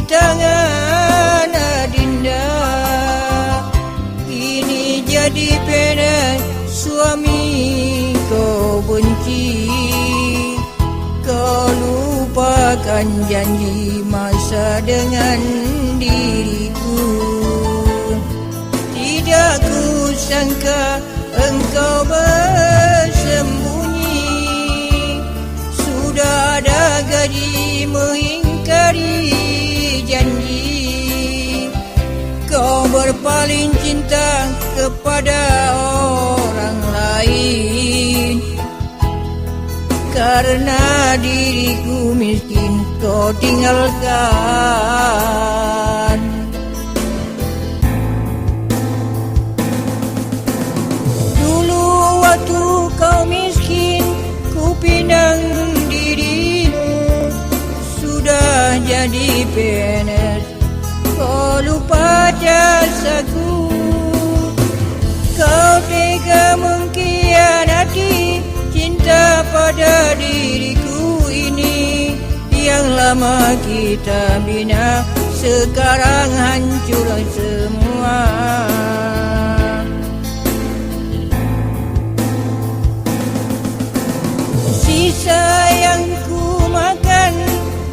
tangan adinda. Kini jadi PNS, suami kau benci. Kau lupakan janji masa dengan diriku. Tidak kusangka engkau bersembunyi. Sudah ada gaji mengingkari janji. Kau berpaling cinta kepada orang lain. Karena diriku miskin kau tinggalkan. Dulu waktu kau miskin ku pinang dirimu. Sudah jadi PNS kau lupa jasaku. Kau tega mengkhianati cinta pada diriku ini. Yang lama kita bina sekarang hancur semua. Sisa yang ku makan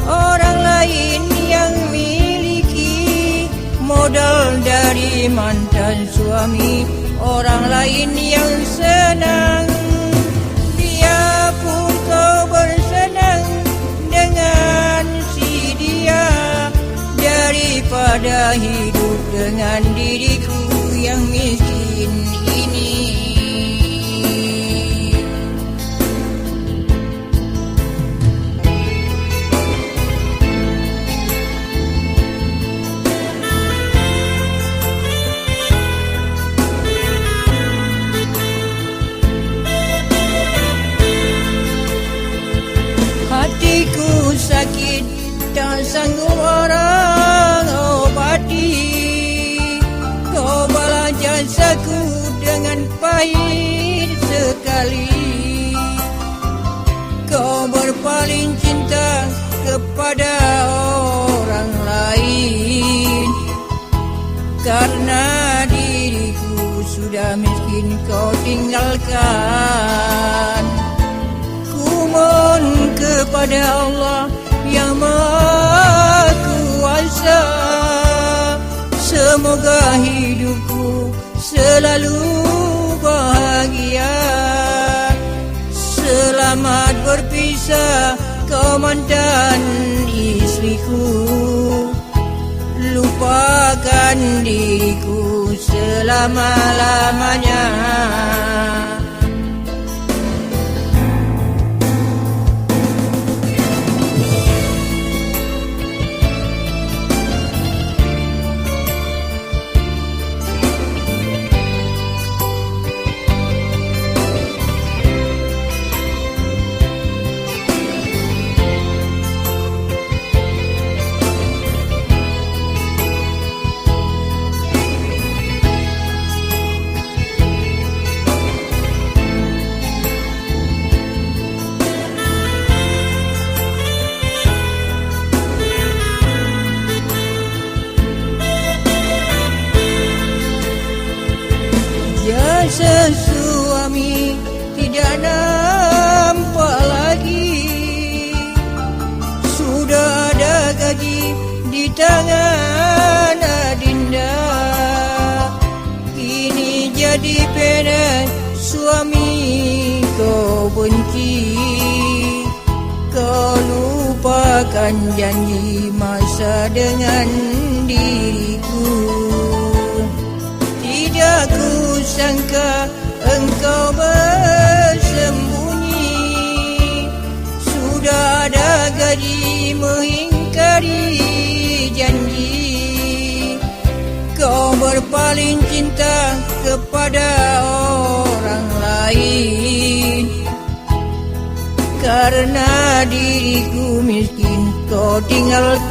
orang lain yang miliki. Modal dari mantan suami orang lain yang senang. Biarpun kau bersenang dengan si dia, daripada hidup dengan diriku yang miskin ini. Hatiku sakit tak sanggup orang obati. Kau balas jasaku dengan pahit sekali. Kau berpaling cinta kepada orang lain. Karena diriku sudah miskin kau tinggalkan. Mohon kepada Allah yang Maha Kuasa, semoga hidupku selalu bahagia. Selamat berpisah kau mantan istriku. Lupakan diriku selama-lamanya. Jasa suami tidak nampak lagi. Sudah ada gaji di tangan adinda. Kini jadi PNS, suami kau benci. Kau lupakan janji masa dengan diriku. Tidak kusangka engkau bersembunyi. Sudah ada gaji mengingkari janji. Kau berpaling cinta kepada orang lain. Karena diriku miskin kau tinggalkan.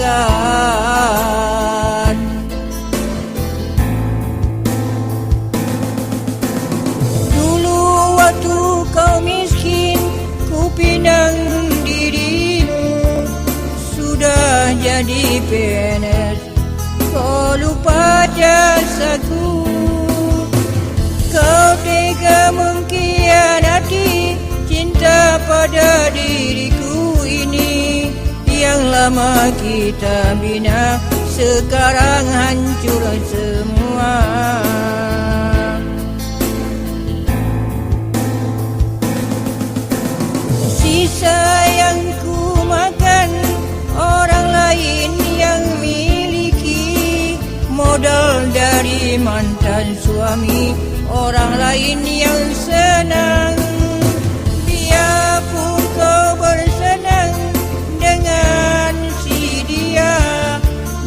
Waktu kau miskin ku pinang dirimu. Sudah jadi PNS lama kita bina, sekarang hancur semua. Sisa yang ku makan orang lain yang miliki, modal dari mantan suami orang lain yang senang. Biarpun kau bersenang dengan si dia,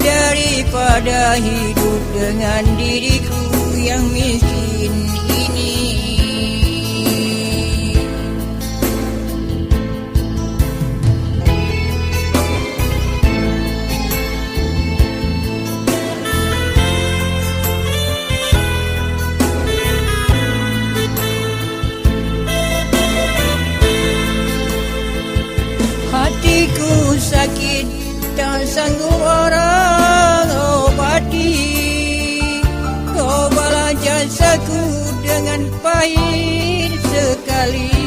daripada hidup dengan diriku yang miskin ini. Hatiku sakit, tak sanggup orang obati. Kau balas jasaku dengan pahit sekali.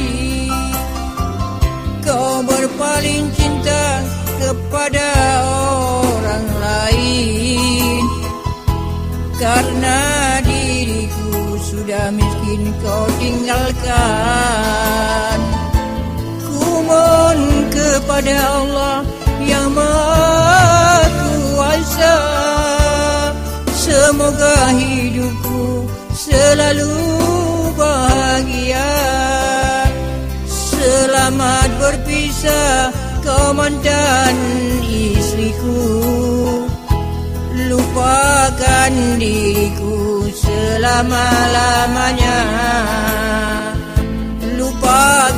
Kau berpaling cinta kepada orang lain, karena diriku sudah miskin kau tinggalkan. Mohon kepada Allah yang Maha Kuasa, semoga hidupku selalu bahagia. Selamat berpisah kau mantan istriku, lupakan diriku selama-lamanya. Lupakan